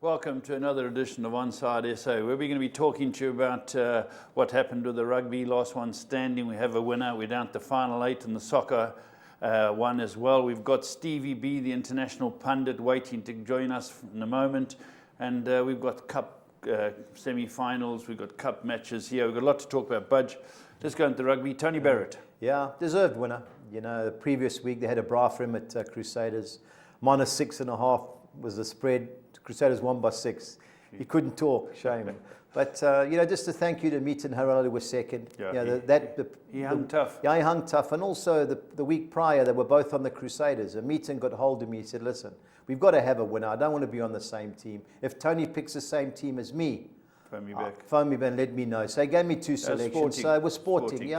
Welcome to another edition of Onside SA, where we're going to be talking to you about what happened with the rugby. Last one standing. We have a winner. We're down to the final 8 in the soccer one as well. We've got Stevie B, the international pundit, waiting to join us in a moment. And we've got cup semi-finals. We've got cup matches here. We've got a lot to talk about. Budge, let's go into rugby. Tony Barrett. Yeah, deserved winner. You know, the previous week they had a bra for him at Crusaders. -6.5 was the spread. Crusaders won by 6. He couldn't talk, shame. But, you know, just a thank you to Meaton Harald, who was second. Yeah, you know, he hung tough. Yeah, he hung tough. And also the week prior, they were both on the Crusaders. And Meaton got hold of me. He said, listen, we've got to have a winner. I don't want to be on the same team. If Tony picks the same team as me, phone me back. Phone me back and let me know. So he gave me 2 selections. So it was sporting.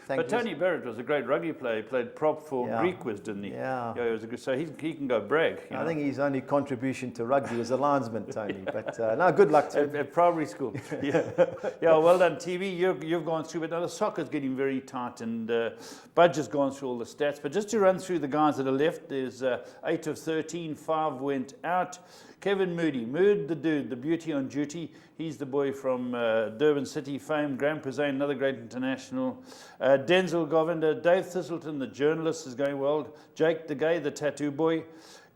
But Tony Barrett was a great rugby player. He played prop for Greekwiz, didn't he? Yeah. He was a good. So he can go brag. I think his only contribution to rugby was a linesman, Tony. But no, good luck to him. At primary school. Yeah, well done, TV. You've gone through, but now the soccer's getting very tight, and Budge has gone through all the stats. But just to run through the guys that are left, there's 8 of 13, 5 went out. Kevin Moody, the dude, the beauty on duty. He's the boy from Durban City fame. Graham Prezane, another great international. Denzel Govinder, Dave Thistleton, the journalist, is going well. Jake De Gay, the tattoo boy.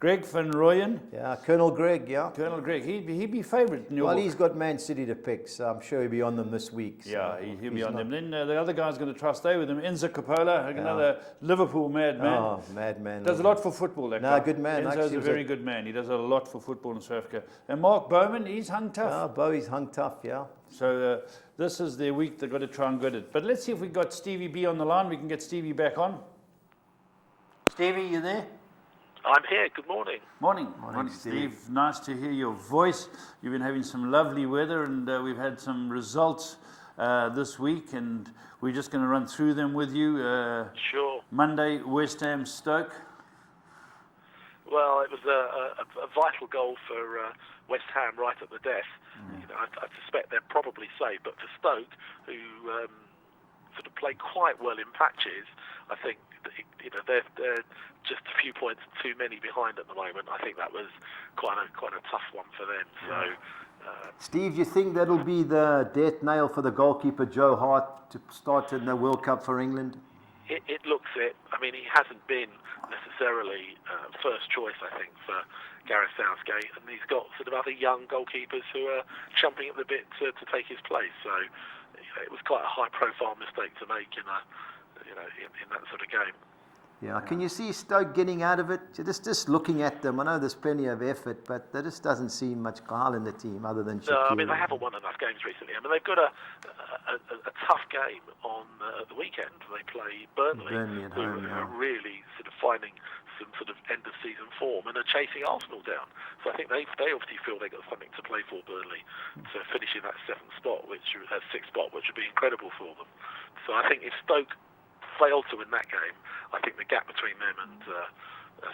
Greg Van Rooyen. Yeah, Colonel Greg, yeah. Colonel Greg, he'd be favourite in your book. He's got Man City to pick, so I'm sure he'll be on them this week. So yeah, he'll be on them. Then the other guy's going to try to stay with him, Enzo Coppola, another Liverpool madman. Oh, madman. Does a lot for football, that guy. Good man. Enzo's a very good man. He does a lot for football in South Africa. And Mark Bowman, he's hung tough. Oh, Bowie's hung tough, yeah. So this is their week. They've got to try and get it. But let's see if we've got Stevie B on the line. We can get Stevie back on. Stevie, you there? I'm here. Good morning. Morning, Steve. Nice to hear your voice. You've been having some lovely weather, and we've had some results this week, and we're just going to run through them with you. Sure. Monday, West Ham Stoke. Well, it was a vital goal for West Ham right at the death. You know, I suspect they're probably safe, but for Stoke, who sort of play quite well in patches, I think they're just a few points too many behind at the moment. I think that was quite a tough one for them. So, Steve, you think that'll be the death nail for the goalkeeper Joe Hart to start in the World Cup for England? It looks it. I mean, he hasn't been necessarily first choice, I think, for Gareth Southgate, and he's got sort of other young goalkeepers who are chomping at the bit to take his place. So, it was quite a high-profile mistake to make in that sort of game. Yeah, can you see Stoke getting out of it? Just looking at them, I know there's plenty of effort, but there just doesn't seem much guile in the team other than Shaqiri. No, I mean, they haven't won enough games recently. I mean, they've got a tough game on the weekend. They play Burnley who are really sort of finding some sort of end-of-season form and are chasing Arsenal down. So I think they obviously feel they've got something to play for, Burnley, to finish in that 6th spot, which would be incredible for them. So I think if Stoke fail to win that game, I think the gap between them and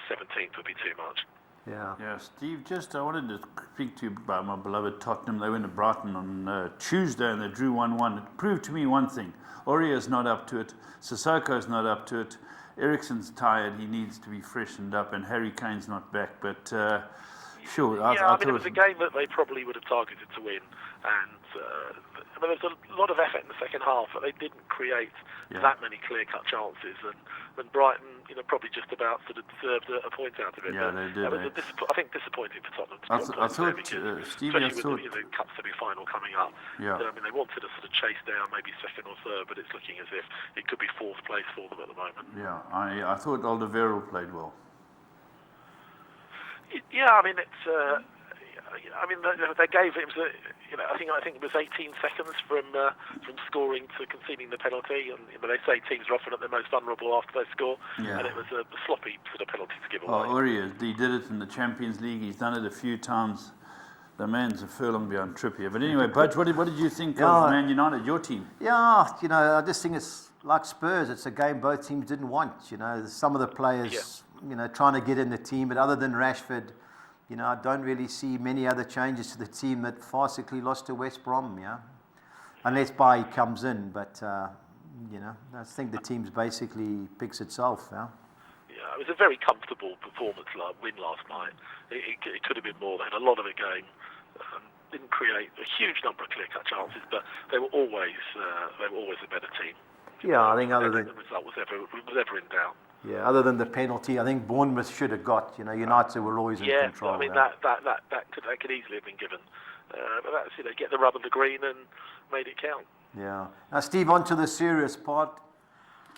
17th would be too much. Yeah, Steve, I wanted to speak to you about my beloved Tottenham. They went to Brighton on Tuesday and they drew 1-1. It proved to me one thing. Aurier's not up to it. Sissoko's not up to it. Eriksen's tired. He needs to be freshened up. And Harry Kane's not back. But sure. I mean, it was a game that they probably would have targeted to win. And there was a lot of effort in the second half, but they didn't create that many clear-cut chances. And Brighton, probably just about sort of deserved a point out of it. Yeah, they did. It was I think disappointing for Tottenham. I thought, Stevie, especially with the cup semi-final coming up. Yeah. I mean, they wanted to sort of chase down maybe 2nd or 3rd, but it's looking as if it could be 4th place for them at the moment. Yeah, I thought Alderweireld played well. Yeah, I mean, it's. They gave it. I think it was 18 seconds from scoring to conceding the penalty, and they say teams are often at their most vulnerable after they score, and it was a sloppy sort of penalty to give away. Aurier, he did it in the Champions League. He's done it a few times. The man's a furlong beyond Trippier. But anyway, Budge, what did you think of Man United, your team? Yeah, I just think it's like Spurs. It's a game both teams didn't want. Some of the players, trying to get in the team, but other than Rashford, I don't really see many other changes to the team that farcically lost to West Brom, unless Bailly comes in. But, I think the team's basically picks itself, Yeah, it was a very comfortable performance win last night. It could have been more. They had a lot of a game. Didn't create a huge number of clear-cut chances, but they were always a better team. Yeah, I think I other don't than think the result was ever in doubt. yeah, other than the penalty, I think Bournemouth should have got. United were always in control. I mean that could easily have been given, but that's get the rub of the green and made it count. Yeah. Now, Steve, on to the serious part.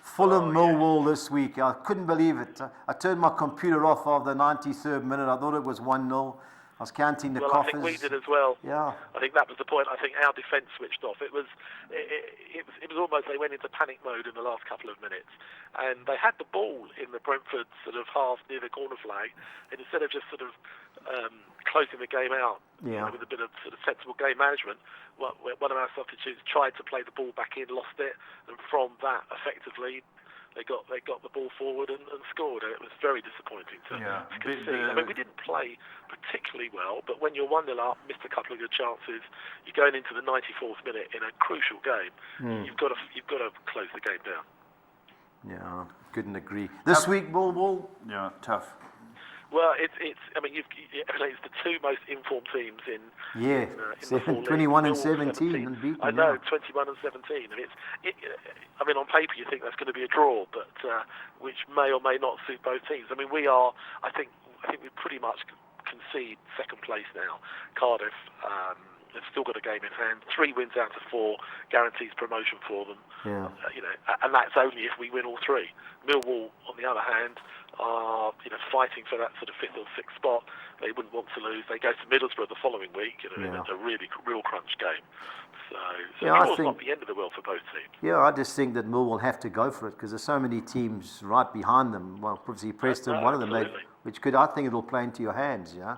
Fulham Millwall this week. I couldn't believe it. I turned my computer off after the 93rd minute. I thought it was 1-0. I was counting the coffers. I think we did as well. Yeah. I think that was the point. I think our defence switched off. It was almost they went into panic mode in the last couple of minutes, and they had the ball in the Brentford sort of half near the corner flag, and instead of just sort of closing the game out with a bit of sort of sensible game management, one of our substitutes tried to play the ball back in, lost it, and from that effectively they got the ball forward and scored, and it was very disappointing to see. I mean, we didn't play particularly well, but when you're 1-0 up, missed a couple of good chances, you're going into the 94th minute in a crucial game. You've got to close the game down. Yeah, couldn't agree. This week, Millwall. Yeah, tough. Well, it's the two most informed teams in the 21 and 17 and beaten. I know, 21 and 17, and I mean, on paper you think that's going to be a draw, but which may or may not suit both teams. I mean, I think we pretty much concede second place now. Cardiff have still got a game in hand. 3 wins out of 4 guarantees promotion for them. Yeah. And that's only if we win all 3. Millwall, on the other hand, are fighting for that sort of 5th or 6th spot. They wouldn't want to lose. They go to Middlesbrough the following week in a really real crunch game. So it's not the end of the world for both teams. Yeah, I just think that Millwall have to go for it because there's so many teams right behind them. Well, obviously Preston, one of them, I think it'll play into your hands. Yeah.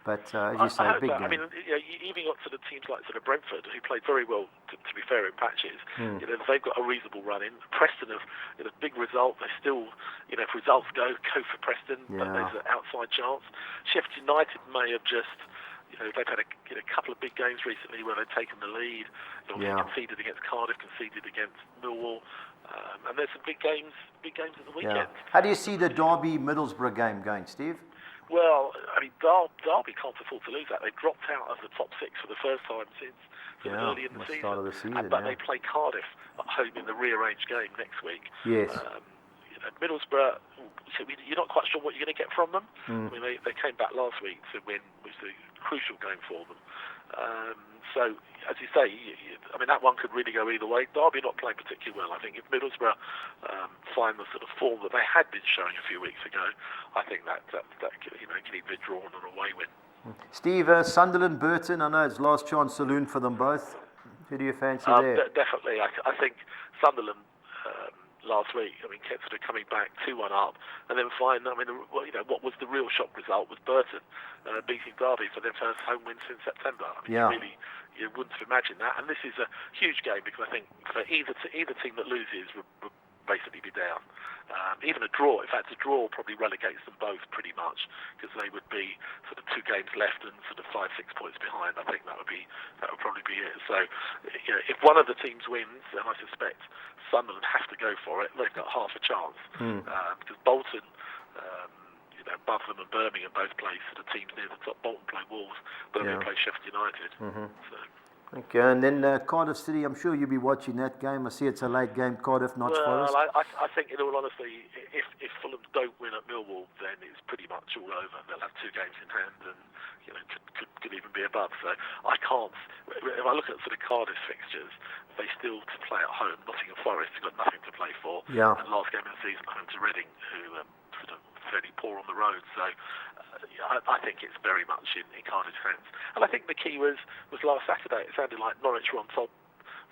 But as you say, big game. I mean, you even got sort of teams like sort of Brentford, who played very well, to be fair, in patches. They've got a reasonable run in. Preston have a big result. They still, if results go for Preston, but there's an outside chance. Sheffield United may have just, they've had a couple of big games recently where they've taken the lead. Conceded against Cardiff, conceded against Millwall. And there's some big games at the weekend. How do you see the Derby Middlesbrough game going, Steve? Well, I mean, Derby can't afford to lose that. They dropped out of the top 6 for the first time since early in the season. Start of the season. But they play Cardiff at home in the rearranged game next week. Yes. Middlesbrough, you're not quite sure what you're going to get from them. I mean, they came back last week to win, which was a crucial game for them. So, as you say, I mean, that one could really go either way. Derby not playing particularly well. I think if Middlesbrough find the sort of form that they had been showing a few weeks ago, I think that could either be drawn or away win. Steve, Sunderland, Burton, I know it's last chance saloon for them both. Who do you fancy there? Definitely. I think Sunderland last week, kept sort of coming back 2-1 up, and then what was the real shock result was Burton beating Derby for their first home win since September. You wouldn't have imagined that, and this is a huge game because I think for either team that loses would basically be down. Even a draw, in fact, a draw probably relegates them both pretty much because they would be sort of 2 games left and sort of 5-6 points behind. I think that would probably be it. So, if one of the teams wins, and I suspect Sunderland have to go for it, they've got half a chance because Bolton. Buffalo and Birmingham both play sort of teams near the top. Bolton play Wolves, Birmingham play Sheffield United. So. Okay, and then Cardiff City, I'm sure you'll be watching that game. I see it's a late game, Cardiff, Notts Forest. Well, I think, in all honesty, if Fulham don't win at Millwall, then it's pretty much all over. They'll have 2 games in hand and could even be above. So I can't. If I look at sort of Cardiff fixtures, they still to play at home. Nottingham Forest have got nothing to play for. Yeah. And last game of the season, home to Reading, who sort of fairly poor on the road. So I think it's very much in Cardiff's hands. And I think the key was last Saturday. It sounded like Norwich were on top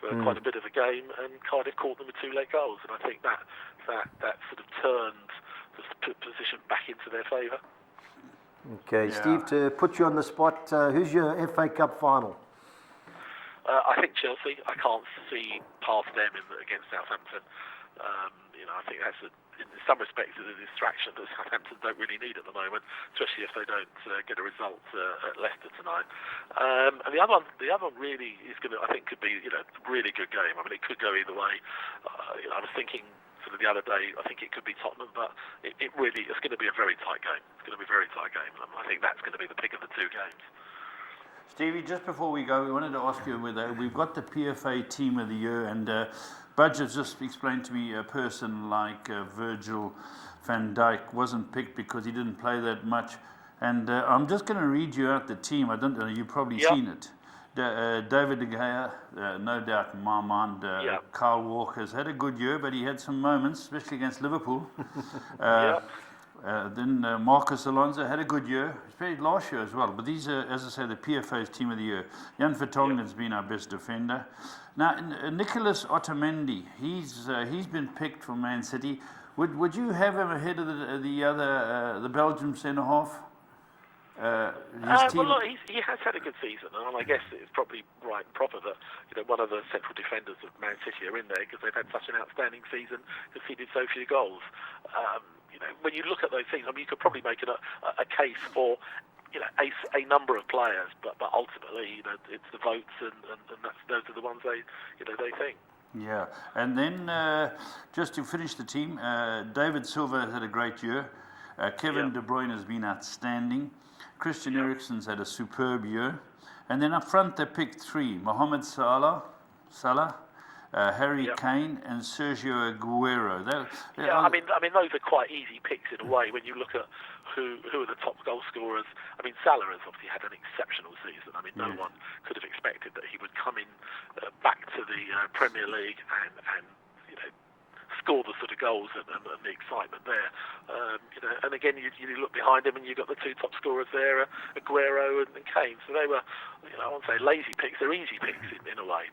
for quite a bit of a game, and Cardiff caught them with 2 late goals. And I think that sort of turned the position back into their favour. Okay, Steve, to put you on the spot, who's your FA Cup final? I think Chelsea. I can't see past them against Southampton. I think that's in some respects a distraction that Southampton don't really need at the moment, especially if they don't get a result at Leicester tonight. And the other one really is going to, I think, could be a really good game. I mean, it could go either way. I was thinking sort of the other day, I think it could be Tottenham, but it's going to be a very tight game. It's going to be a very tight game. I think that's going to be the pick of the 2 games. Stevie, just before we go, we wanted to ask you whether we've got the PFA Team of the Year, and Budge has just explained to me a person like Virgil van Dijk wasn't picked because he didn't play that much. And I'm just going to read you out the team. I don't know, you've probably seen it. David de Gea, no doubt in my mind. Kyle Walker's had a good year, but he had some moments, especially against Liverpool. Then Marcus Alonso had a good year. He played last year as well. But these are, as I say, the PFA's Team of the Year. Jan Vertonghen's been our best defender. Now, Nicholas Otamendi, he's been picked for Man City. Would you have him ahead of the Belgium centre-half? Well, look, he has had a good season, and I guess it's probably right and proper that one of the central defenders of Man City are in there because they've had such an outstanding season, conceded so few goals. When you look at those things, I mean, you could probably make a case for a number of players, but ultimately, it's the votes, and those are the ones they think. Yeah, and then just to finish the team, David Silva had a great year. Kevin De Bruyne has been outstanding. Christian Eriksen's had a superb year. And then up front they picked three: Mohamed Salah, Harry Kane, and Sergio Aguero. I mean those are quite easy picks in a way when you look at who are the top goal scorers. I mean, Salah has obviously had an exceptional season. I mean, no one could have expected that he would come in back to the Premier League and score the sort of goals and the excitement there. And again, you look behind him and you've got the two top scorers there, Aguero and Kane. So they were, I won't say lazy picks, they're easy picks in a way.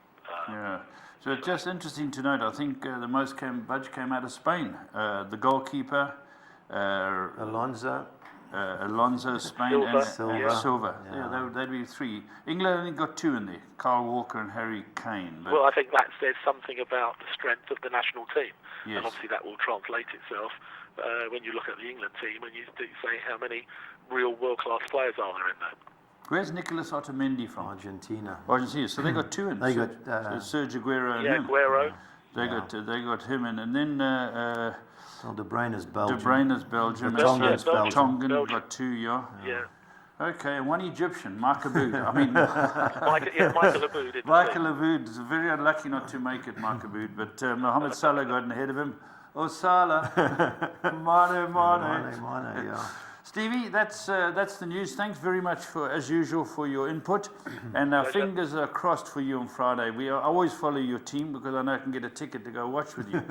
So it's just interesting to note, I think the most Budge came out of Spain. The goalkeeper, Alonso, Spain, and Silva. Yeah. That'd be three. England only got two in there: Kyle Walker and Harry Kane. Well, I think that says something about the strength of the national team, yes. And obviously that will translate itself when you look at the England team and you say how many real world-class players are there in there. Where's Nicholas Otamendi from? Argentina. So they got two in. They got Sergio Aguero and him. Aguero. They got him in, and then De Bruyne's Belgium. Tongan Belgium. got two, Yeah. Okay, and one Egyptian, Mark Aboud. I mean, Michael Aboud. Michael Aboud is very unlucky not to make it, Mark Aboud, but Mohamed Salah got ahead of him. Oh, Salah. Mane, yeah. Stevie, that's the news. Thanks very much as usual for your input, and our fingers are crossed for you on Friday. I always follow your team because I know I can get a ticket to go watch with you.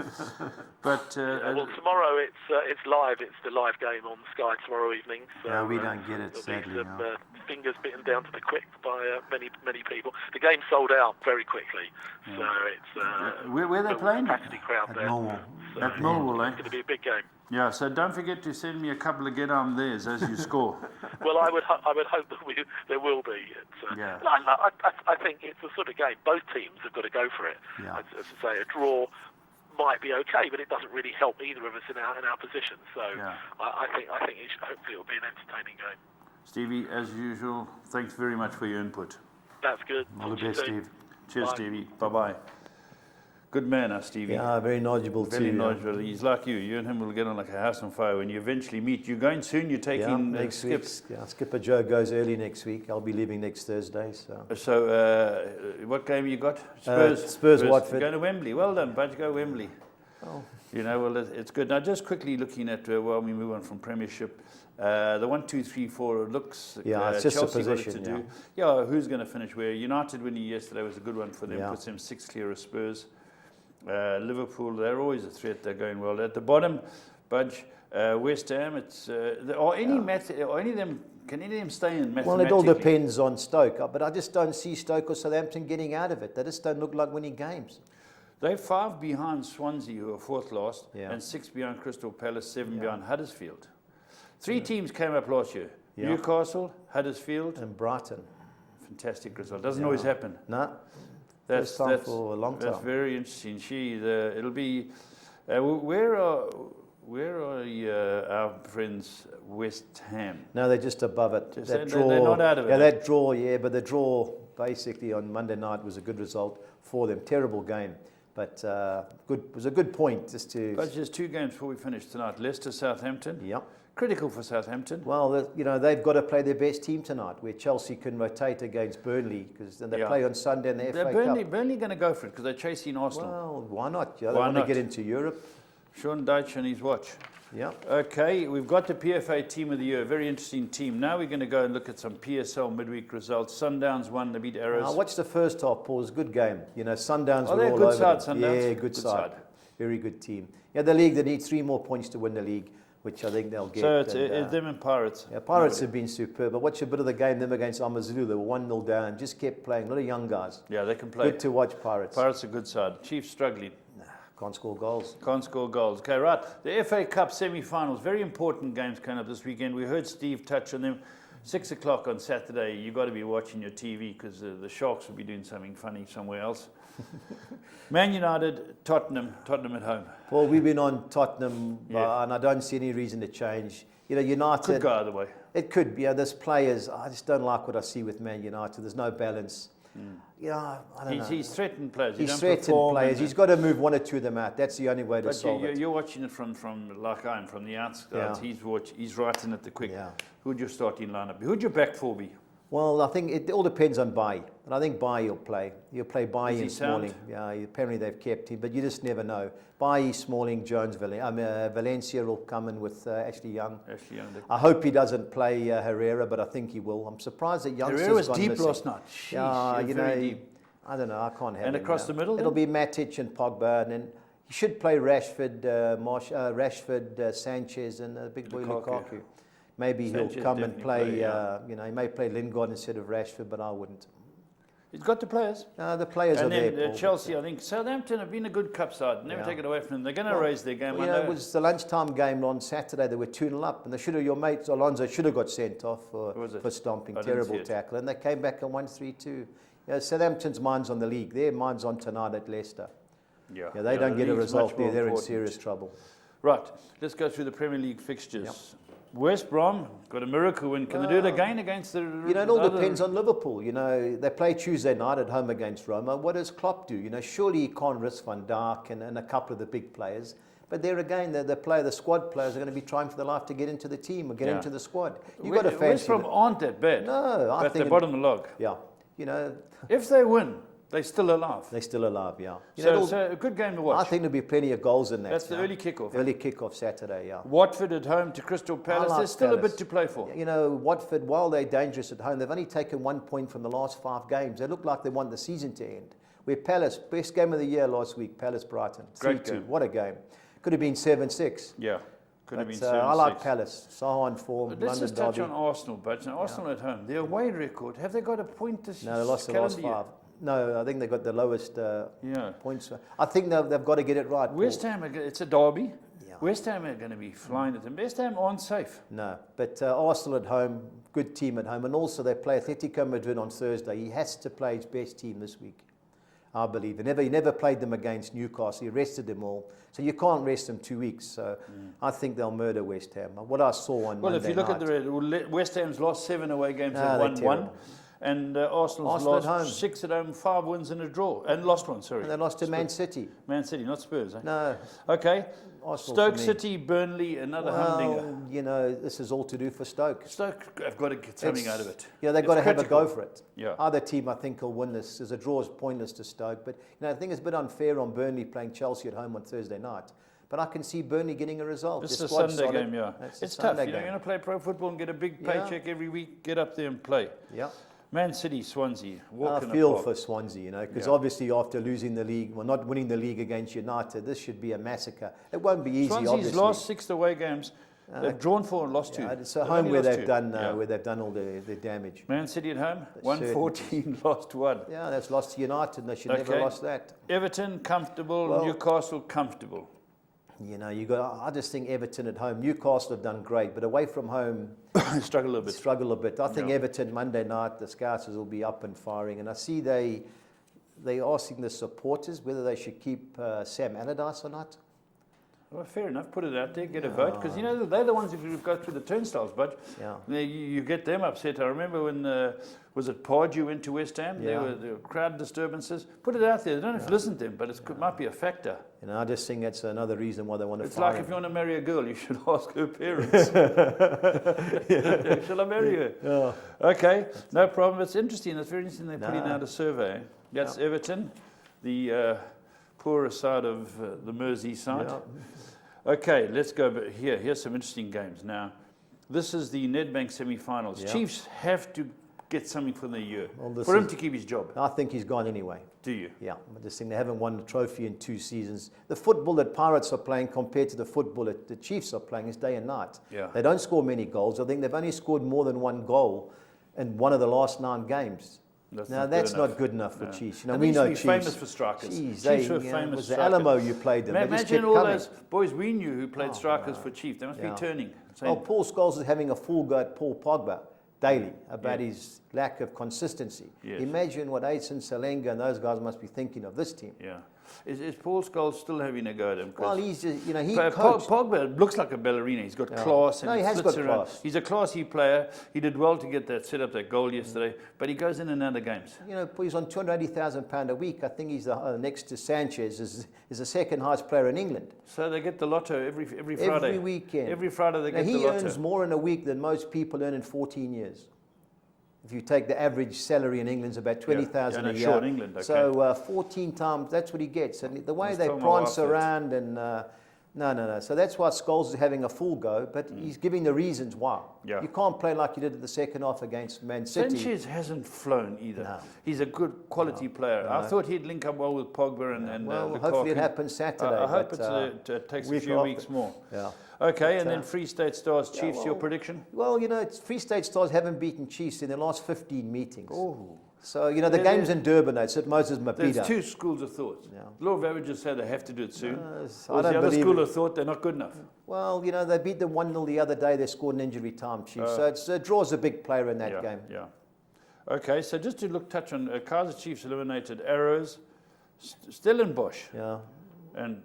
But well, tomorrow it's live. It's the live game on Sky tomorrow evening. So, we don't get it. Sadly, some fingers bitten down to the quick by many people. The game sold out very quickly, so it's where they playing? Capacity crowd there. So at Millwall, It's going to be a big game. Yeah, so don't forget to send me a couple of get-arm theirs as you score. Well, I would hope that there will be. I think it's the sort of game both teams have got to go for it. Yeah. As I say, a draw might be okay, but it doesn't really help either of us in our position. So I think hopefully it will be an entertaining game. Stevie, as usual, thanks very much for your input. That's good. All the best, Steve. Cheers, Bye. Stevie. Bye-bye. Good man, Stevie. Yeah, very knowledgeable too. Very knowledgeable. He's like you. You and him will get on like a house on fire when you eventually meet. You're going soon. You're taking next Skip. week. Yeah, Skipper Joe goes early next week. I'll be leaving next Thursday. So, what game you got? Spurs. Watford. Going to Wembley. Well done, Budge. Go Wembley. Oh. Well, it's good. Now, just quickly looking at while we move on from Premiership, the 1, 2, 3, 4 looks. It's just Chelsea a position. to do. Who's going to finish where? United winning yesterday was a good one for them. Puts them 6 clear of Spurs. Liverpool, they're always a threat. They're going well. At the bottom, Budge, West Ham. It's can any of them stay in mathematically? Well, it all depends on Stoke, but I just don't see Stoke or Southampton getting out of it. They just don't look like winning games. They're 5 behind Swansea, who are 4th last, and 6 behind Crystal Palace, 7 behind Huddersfield. 3 teams came up last year: Newcastle, Huddersfield, and Brighton. Fantastic result. Doesn't always happen. No. That's for a long time. That's very interesting. It'll be. Where are our friends West Ham? No, they're just above it. They're not out of it. Yeah, that draw. Yeah, but the draw basically on Monday night was a good result for them. Terrible game, but good. It was a good point just to. But just 2 games before we finish tonight: Leicester, Southampton. Yep. Critical for Southampton. Well, they've got to play their best team tonight, where Chelsea can rotate against Burnley, because then they play on Sunday in the FA Cup. Burnley going to go for it because they're chasing Arsenal. Well, why not? They want to get into Europe. Sean Dyche and his watch. Yeah. Okay, we've got the PFA Team of the Year, very interesting team. Now we're going to go and look at some PSL midweek results. Sundowns won, they beat Arrows. I watched the first half, Paul. It was a good game. Sundowns were they're all good over side, them. Sundowns. Yeah, good side. Very good team. The league, they need 3 more points to win the league, which I think they'll get. So it's them and Pirates. Yeah, Pirates have been superb. I watched a bit of the game, them against Amazulu. They were 1-0 down, just kept playing. A lot of young guys. Yeah, they can play. Good to watch Pirates. Pirates are a good side. Chiefs struggling. Can't score goals. Can't score goals. Okay, right. The FA Cup semi-finals, very important games coming up this weekend. We heard Steve touch on them. 6 o'clock on Saturday, you've got to be watching your TV because the Sharks will be doing something funny somewhere else. Man United, Tottenham at home. Well, we've been on Tottenham, and I don't see any reason to change. United could go either way. It could be. There's players. I just don't like what I see with Man United. There's no balance. I don't know. He's threatened players. He's threatened players. He's got to move 1 or 2 of them out. That's the only way to solve it. You're watching it from like I'm from the outskirts. Yeah. He's writing at the quick. Yeah. Who'd your starting lineup be? Who'd your back four be? Well, I think it all depends on Bailly. And I think Bailly will play. He'll play Bailly and Smalling. Yeah, apparently they've kept him, but you just never know. Bailly, Smalling, Jones, Valencia will come in with Ashley Young. I hope he doesn't play Herrera, but I think he will. I'm surprised that Youngster's Herrera was missing. deep last night. Deep. I don't know. I can't have him. And across the middle? It'll be Matic and Pogba, and then he should play Rashford, Sanchez, and big boy Lukaku. Maybe Sanchez he'll come and play, he may play Lingard instead of Rashford, but I wouldn't. He's got the players. The players are there. And then Chelsea, I think Southampton have been a good cup side. Never take it away from them. They're going to raise their game. It was the lunchtime game on Saturday. They were 2-0 up, and your mate Alonso should have got sent off for stomping. Terrible tackle. And they came back and won 3-2. Southampton's mind's on the league. Their mind's on tonight at Leicester. They don't get a result there. They're in serious trouble. Right. Let's go through the Premier League fixtures. West Brom got a miracle win. Can they do it again against the... it all depends on Liverpool. They play Tuesday night at home against Roma. What does Klopp do? Surely he can't risk Van Dijk and a couple of the big players. But there again, the squad players are going to be trying for their life to get into the team or get into the squad. You've got to fancy West Brom aren't that bad. No, I think... But they're bottom of the log. Yeah. If they win, they're still alive. They're still alive, yeah. So a good game to watch. I think there'll be plenty of goals in that. That's the early kickoff. Early kickoff Saturday, yeah. Watford at home to Crystal Palace. There's still a bit to play for. Watford, while they're dangerous at home, they've only taken 1 point from the last 5 games. They look like they want the season to end. Where Palace, best game of the year last week, Palace-Brighton. Great game. What a game. Could have been 7-6. Yeah. Could have been 7-6. I like Palace. Saha in form. But let's just touch on Arsenal, but Arsenal at home. Their away record, have they got a point this No, they lost the last 5. No, I think they got the lowest points. I think they've got to get it right. West Ham, it's a derby. Yeah. West Ham are going to be flying at them. West Ham aren't safe. No, but Arsenal at home, good team at home. And also they play Atletico Madrid on Thursday. He has to play his best team this week, I believe. He never played them against Newcastle. He rested them all. So you can't rest them 2 weeks. So I think they'll murder West Ham. What I saw on Monday if you look night, at West Ham's lost 7 away games, they've won 1. And Arsenal's lost at home. 6 at home, 5 wins and a draw. And lost 1, sorry. And they lost to Man City. Man City, not Spurs, eh? No. Okay. Arsenal Stoke City, Burnley, another humdinger. This is all to do for Stoke. Stoke have got to get something out of it. Yeah, they've got to have a go for it. Yeah. Either team, I think, will win this. As a draw is pointless to Stoke. But I think it's a bit unfair on Burnley playing Chelsea at home on Thursday night. But I can see Burnley getting a result. It's a Sunday game, yeah. It's tough. You're going to play pro football and get a big paycheck every week. Get up there and play. Yeah. Man City, Swansea. I feel for Swansea, because obviously after losing the league, not winning the league against United, this should be a massacre. It won't be easy, Swansea's obviously. last 6 away games, they've drawn 4 and lost 2. It's a home where they've done all their damage. Man City at home, 1-14, lost 1. Yeah, that's lost to United, and they should never have lost that. Everton, comfortable. Newcastle, comfortable. I just think Everton at home. Newcastle have done great, but away from home, struggle a bit. I think Everton Monday night, the Scousers will be up and firing, and I see they asking the supporters whether they should keep Sam Allardyce or not. Well, fair enough. Put it out there, get a vote, because you know they're the ones who go through the turnstiles. But you get them upset. I remember when was it Pardew went to West Ham? There were crowd disturbances. Put it out there. They don't have to listen to them, but it might be a factor. You know, I just think that's another reason why they want to. It's like if you want to marry a girl, you should ask her parents. Shall I marry her? Yeah. Okay, no problem. It's interesting. It's very interesting. They're putting out a survey. That's Everton, the poorer side of the Mersey side. Yeah. Okay, let's go here. Here's some interesting games. Now, this is the Nedbank semi-finals. Yeah. Chiefs have to get something for the year for him to keep his job. I think he's gone anyway. Do you? Yeah, I just think they haven't won the trophy in 2 seasons. The football that Pirates are playing compared to the football that the Chiefs are playing is day and night. Yeah. They don't score many goals. I think they've only scored more than 1 goal in one of the last 9 games. That's not good enough for Chiefs. You know, we know Chiefs. Famous for strikers. Chiefs were famous was the Alamo you played them. Imagine all those boys we knew who played strikers for Chiefs. They must be turning. Paul Scholes is having a full go at Paul Pogba daily about his lack of consistency. Yes. Imagine what Aitken, Salenga and those guys must be thinking of this team. Yeah. Is Paul Scholes still having a go at him? Well, he's just, you know, he coached. Pogba looks like a ballerina. He's got class and he has got class. He's a classy player. He did well to get that set up that goal yesterday, but he goes in and out of games. You know, he's on £280,000 a week. I think he's next to Sanchez is the second highest player in England. So they get the lotto every Friday. Every weekend. Every Friday they get the lotto. He earns more in a week than most people earn in 14 years. If you take the average salary in England, it's about 20,000 a year. Sure, in England, okay. So 14 times, that's what he gets. And the way they prance around and no. So that's why Scholes is having a full go, but he's giving the reasons why. Yeah. You can't play like you did at the second half against Man City. Sanchez hasn't flown either. No. He's a good quality player. No. I thought he'd link up well with Pogba and well, hopefully it happens Saturday. I hope it takes a few weeks more. Yeah. Okay, and then Free State Stars, Chiefs, your prediction? Well, you know, Free State Stars haven't beaten Chiefs in their last 15 meetings. Oh. So, you know, the game's in Durban now. It's at Moses Mabhida. There's 2 schools of thought. Yeah. Law of averages say they have to do it soon. Or the other school of thought they're not good enough. Well, you know, they beat them 1-0 the other day. They scored an injury time, Chiefs. So it draws a big player in that game. Yeah. Okay, so just to touch on Kaizer Chiefs eliminated Arrows, Stellenbosch. Yeah. And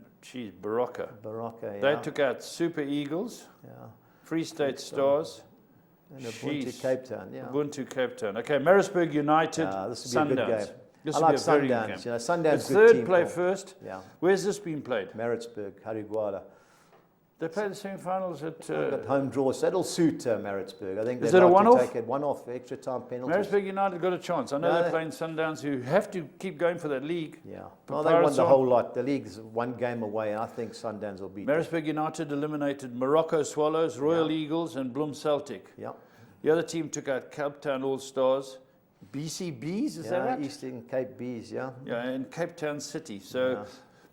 Baraka. Baraka, They took out Super Eagles, Free State Stars, and Ubuntu Cape Town. Yeah. Ubuntu Cape Town. Okay, Maritzburg United, this will be a good game. This I like Sundowns. You know, Sundowns it's third play first. Yeah. Where's this been played? Maritzburg, Harigwala. They play the semi-finals at... home draw, so that'll suit Maritzburg. I think they'd like to take it one-off, extra time penalties. Maritzburg United got a chance. I know they're playing Sundowns, who have to keep going for that league. Yeah, well, they won the whole lot. The league's 1 game away, and I think Sundowns will beat Maritzburg United eliminated Morocco Swallows, Royal Eagles, and Bloem Celtic. Yeah. The other team took out Cape Town All-Stars, BCBs, is that right? Eastern Cape Bees, yeah. Yeah, and Cape Town City. So...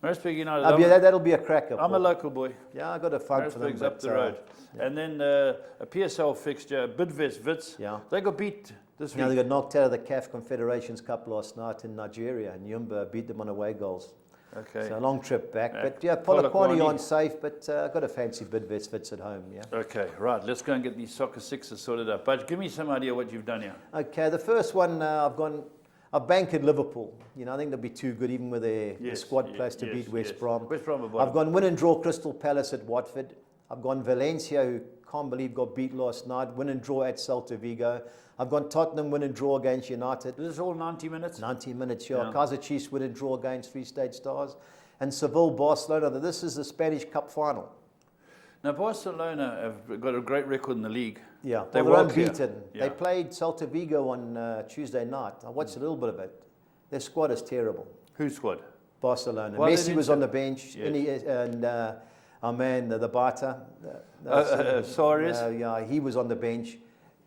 Maritzburg United. That'll be a cracker. I'm a local boy. Yeah, I got a fun for them. Maritzburg's up the road. Yeah. And then a PSL fixture, Bidvest Wits. Yeah. They got beat this week. They got knocked out of the CAF Confederations Cup last night in Nigeria. And Nyumba beat them on away goals. Okay. So a long trip back. But yeah, Polokwane on safe, but I've got a fancy Bidvest Wits at home. Yeah. Okay, right. Let's go and get these soccer sixes sorted out. But give me some idea what you've done here. Okay, the first one I've banked at Liverpool. You know, I think they'll be too good even with their squad players to beat West Brom. West Brom I've gone win and draw Crystal Palace at Watford. I've gone Valencia, who can't believe got beat last night, win and draw at Celta Vigo. I've gone Tottenham, win and draw against United. This is all 90 minutes? 90 minutes, yeah. Kaizer Chiefs, win and draw against Free State Stars. And Seville, Barcelona. This is the Spanish Cup final. Now, Barcelona have got a great record in the league. Yeah, they were unbeaten. Yeah. They played Celta Vigo on Tuesday night. I watched a little bit of it. Their squad is terrible. Whose squad? Barcelona. Messi was on the bench, and our man, the Bata. Suarez? Yeah, he was on the bench,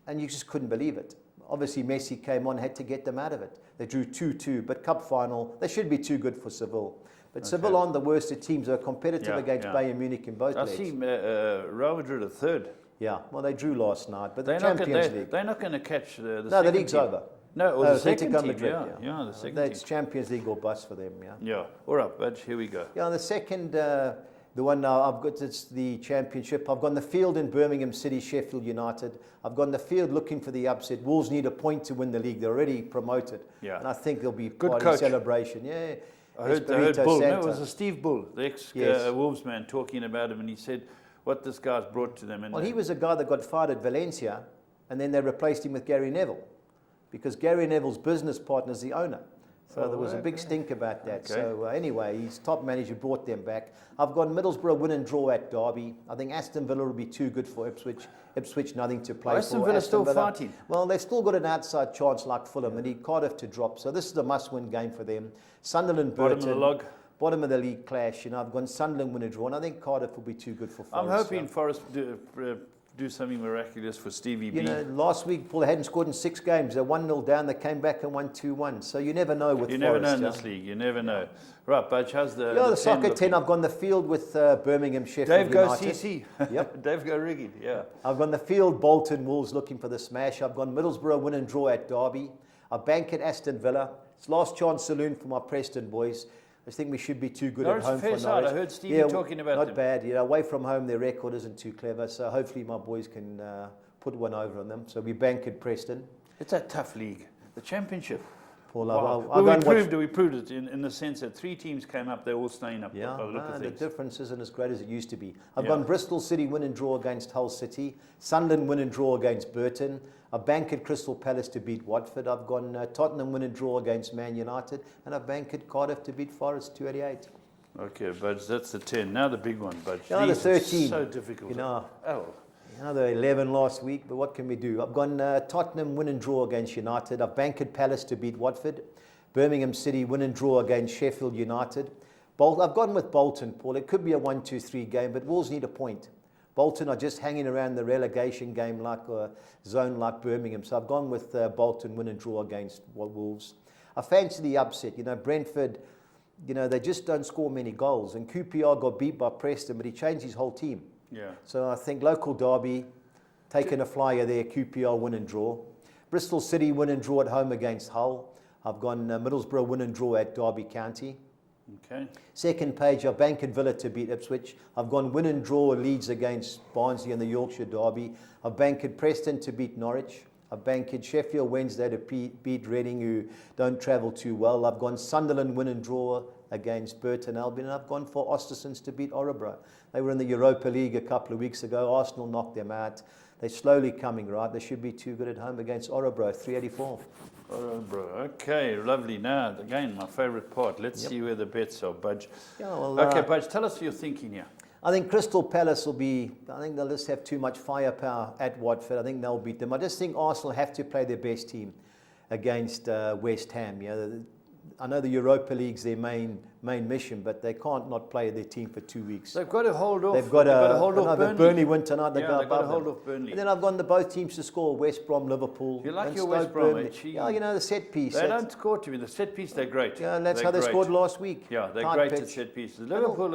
and you just couldn't believe it. Obviously, Messi came on, had to get them out of it. They drew 2-2, but Cup final, they should be too good for Seville. But Seville aren't the worst of teams. They're competitive against Bayern Munich in both legs. I see Real Madrid a third. Yeah, well, they drew last night, but the Champions League. They're not going to catch the No, the league's over. No, or the second team. Madrid, the second That's team. Champions League or bust for them, Yeah, all right, but here we go. Yeah, the second, the one now I've got, it's the Championship. I've gone the field in Birmingham City, Sheffield United. I've gone the field looking for the upset. Wolves need a point to win the league. They're already promoted. Yeah. And I think there'll be quite a celebration. Yeah. I heard Bull. No, it was a Steve Bull, the ex-Wolves man, talking about him, and he said what this guy's brought to them. And well, he was a guy that got fired at Valencia, and then they replaced him with Gary Neville, because Gary Neville's business partner is the owner. So there was a big stink about that. Okay. So anyway, his top manager brought them back. I've got Middlesbrough win and draw at Derby. I think Aston Villa will be too good for Ipswich. Ipswich nothing to play for. Aston Villa still fighting. Well, they've still got an outside chance like Fulham. They need Cardiff to drop. So this is a must-win game for them. Sunderland, Burton. Bottom of the log. Bottom of the league clash. I've gone Sunderland win and draw, and I think Cardiff will be too good for Forest. I'm hoping Forest do something miraculous for Stevie B. Last week, Paul, they hadn't scored in 6 games. They're 1-0 down. They came back and won 2-1. So you never know with Forest. You never know in this league. You never know. Right, Budge, how's the the soccer 10, I've gone the field with Birmingham, Sheffield Dave United. Go CC. Yep. Dave Go Rigging, yeah. I've gone the field, Bolton, Wolves looking for the smash. I've gone Middlesbrough win and draw at Derby. I bank at Aston Villa. It's last chance saloon for my Preston boys. I just think we should be too good Norwich at home for Norwich. I heard Stevie talking about not them. Bad. Away from home, their record isn't too clever. So hopefully my boys can put one over on them. So we bank at Preston. It's a tough league. The Championship. Paul, we proved it in the sense that 3 teams came up. They're all staying up. Yeah, by the look of the things. difference isn't as great as it used to be. I've gone Bristol City win and draw against Hull City. Sunderland win and draw against Burton. I've banked at Crystal Palace to beat Watford. I've gone Tottenham win and draw against Man United. And I've banked at Cardiff to beat Forest 288. Okay, Budge, that's the 10. Now the big one, Budge. The 13. So difficult. The 11 last week, but what can we do? I've gone Tottenham win and draw against United. I've banked at Palace to beat Watford. Birmingham City win and draw against Sheffield United. I've gone with Bolton, Paul. It could be a 1-2-3 game, but Wolves need a point. Bolton are just hanging around the relegation game like a zone like Birmingham. So I've gone with Bolton win and draw against Wolves. I fancy the upset. Brentford, they just don't score many goals. And QPR got beat by Preston, but he changed his whole team. Yeah. So I think local derby, taking a flyer there, QPR win and draw. Bristol City win and draw at home against Hull. I've gone Middlesbrough win and draw at Derby County. Okay. Second page, I've banked Villa to beat Ipswich. I've gone win and draw Leeds against Barnsley in the Yorkshire Derby. I've banked Preston to beat Norwich. I've banked Sheffield Wednesday to beat Reading, who don't travel too well. I've gone Sunderland win and draw against Burton Albion. And I've gone for Ostersons to beat Orebro. They were in the Europa League a couple of weeks ago. Arsenal knocked them out. They're slowly coming right. They should be too good at home against Orebro, 384. Orebro, okay, lovely. Now, again, my favourite part. Let's see where the bets are, Budge. Okay, Budge, tell us your thinking here. I think Crystal Palace will be, I think they'll just have too much firepower at Watford. I think they'll beat them. I just think Arsenal have to play their best team against West Ham. I know the Europa League's their main mission, but they can't not play their team for 2 weeks. They've got to hold off. They've got to hold off Burnley. Burnley win tonight. They've got to hold off Burnley. And then I've gone both teams to score: West Brom, Liverpool. You like and your Stoke, West Brom? The set piece. They don't score to me. The set piece, they're great. Yeah, and that's how they scored last week. Yeah, they're great at set pieces. Liverpool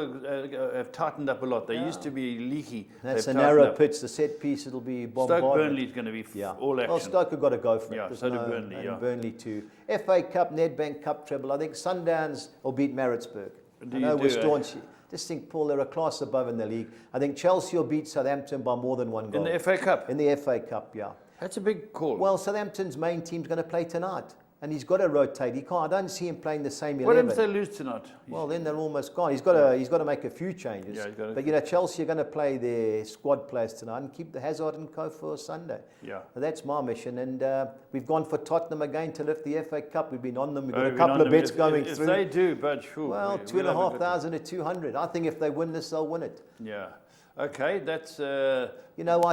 have tightened up a lot. They used to be leaky. That's a narrow pitch. The set piece, it'll be bombarded. Stoke Burnley's going to be all action. Well, Stoke have got to go for it. Yeah, so do Burnley. And Burnley too. FA Cup, Nedbank Cup treble. I think Sundowns will beat Maritzburg. We're staunch. Just think, Paul, they're a class above in the league. I think Chelsea will beat Southampton by more than 1 goal. In the FA Cup? In the FA Cup, yeah. That's a big call. Well, Southampton's main team's going to play tonight. And he's got to rotate. He can't. I don't see him playing the same 11. What if they lose tonight? Well, then they're almost gone. He's got to make a few changes. Yeah, but Chelsea are going to play their squad players tonight and keep the Hazard and co for Sunday. Yeah. So that's my mission. And we've gone for Tottenham again to lift the FA Cup. We've been on them. We've got a couple of bets going through. If they do, but well, 2,500 to 200. I think if they win this, they'll win it. Yeah. Okay, that's our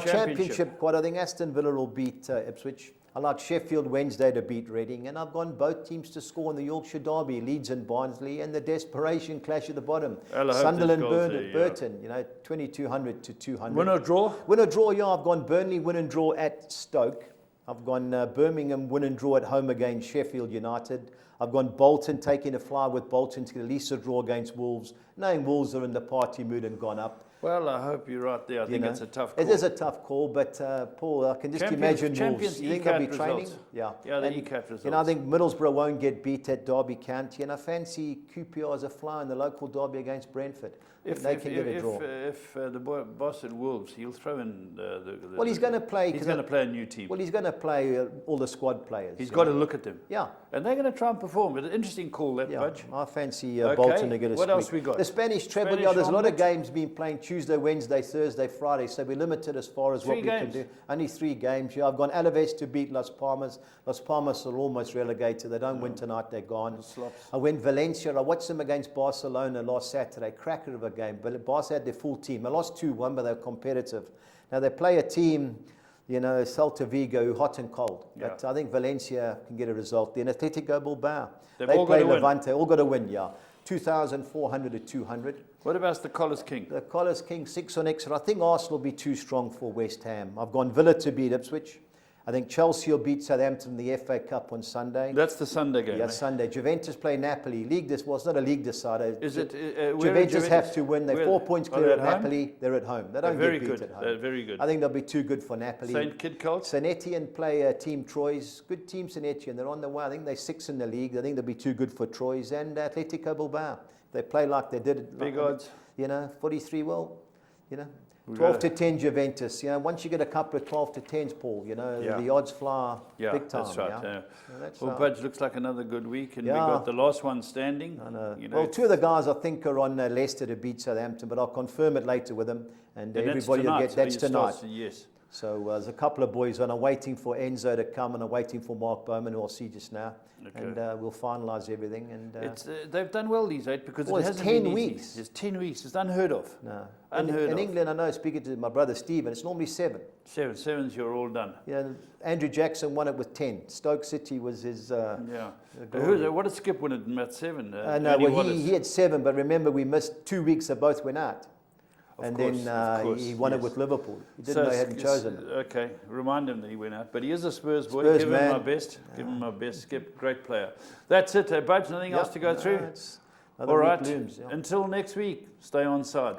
championship quad. I think Aston Villa will beat Ipswich. I like Sheffield Wednesday to beat Reading, and I've gone both teams to score in the Yorkshire Derby, Leeds and Barnsley, and the desperation clash at the bottom. Sunderland, Burton, 2,200 to 200. Win or draw? Win or draw, yeah. I've gone Burnley win and draw at Stoke. I've gone Birmingham win and draw at home against Sheffield United. I've gone Bolton taking a fly with Bolton to get at least a draw against Wolves, knowing Wolves are in the party mood and gone up. Well, I hope you're right there. I think it's a tough call. It is a tough call, but Paul, I can just imagine Wolves. You think they'll be training? Yeah, the ECAT results. I think Middlesbrough won't get beat at Derby County, and I fancy QPR as a fly in the local derby against Brentford. they can get a draw. If the boss at Wolves, he'll throw in well, he's going to play. He's going to play a new team. Well, he's going to play all the squad players. He's got to look at them. Yeah. And they're going to try and perform. But an interesting call, that, Yeah, Budge. I fancy Bolton to get a What squeak. else we got? The Spanish treble. Spanish There's a lot of omelette. games being played Tuesday, Wednesday, Thursday, Friday. So we're limited as far as what we can do. Only 3 games. Yeah, I've gone Alaves to beat Las Palmas. Las Palmas are almost relegated. They don't win tonight. They're gone. I went Valencia. I watched them against Barcelona last Saturday. Cracker of a game. But Barca had their full team. They lost 2-1, but they were competitive. Now they play a team, you know, Celta Vigo, hot and cold. Yeah. But I think Valencia can get a result. Then Atletico Bilbao. They've They all play got to win. Levante. All got to win, yeah. 2,400 to 200. What about the Collars King? The Collars King, 6 on Exeter. I think Arsenal will be too strong for West Ham. I've gone Villa to beat Ipswich. I think Chelsea will beat Southampton in the FA Cup on Sunday. That's the Sunday game. Yeah, Sunday. Juventus play Napoli. Well, it's not a league decider. Is it? Juventus have to win. They're 4 points clear at home? Napoli. They're at home. They don't very get beat good. at home. They're very good. I think they'll be too good for Napoli. St. Kitcolt? St. Etienne play Team Troyes. Good team, St. Etienne. They're on the way. I think they're 6 in the league. I think they'll be too good for Troyes. And Atletico Bilbao. They play like they did. Big odds. You know, 43, well, you know. 12 to 10 Juventus. You know, once you get a couple of 12 to 10s, Paul, you know, the odds fly big time. That's right. Yeah? Well, Budge, looks like another good week, and we Yeah. got the last one standing. I know. You know, Well, 2 of the guys I think are on Leicester to beat Southampton, but I'll confirm it later with them, and everybody will get that's tonight. Yes. So there's a couple of boys on. I'm waiting for Enzo to come, and I'm waiting for Mark Bowman, who I'll see just now. Okay. And we'll finalise everything. And It's they've done well these 8 because Well, it it's hasn't 10 been weeks. Easy. It's 10 weeks. It's unheard of. no. Unheard in of. England, I know, speaking to my brother Stephen, it's normally 7. 7's you're all done. You know, Andrew Jackson won it with 10. Stoke City was his. Yeah. glory. What did Skip win at Mat 7? No, Andy well, Wallace. he had 7, but remember we missed 2 weeks that both went out. Of course, He won it yes. with Liverpool. He didn't know he hadn't chosen it. Okay, remind him that he went out. But he is a Spurs boy. Spurs Give man. him my best. Give him my best. Skip, great player. That's it. Budge, nothing else to go through? It's another All week right. looms, yeah. Until next week, stay on side.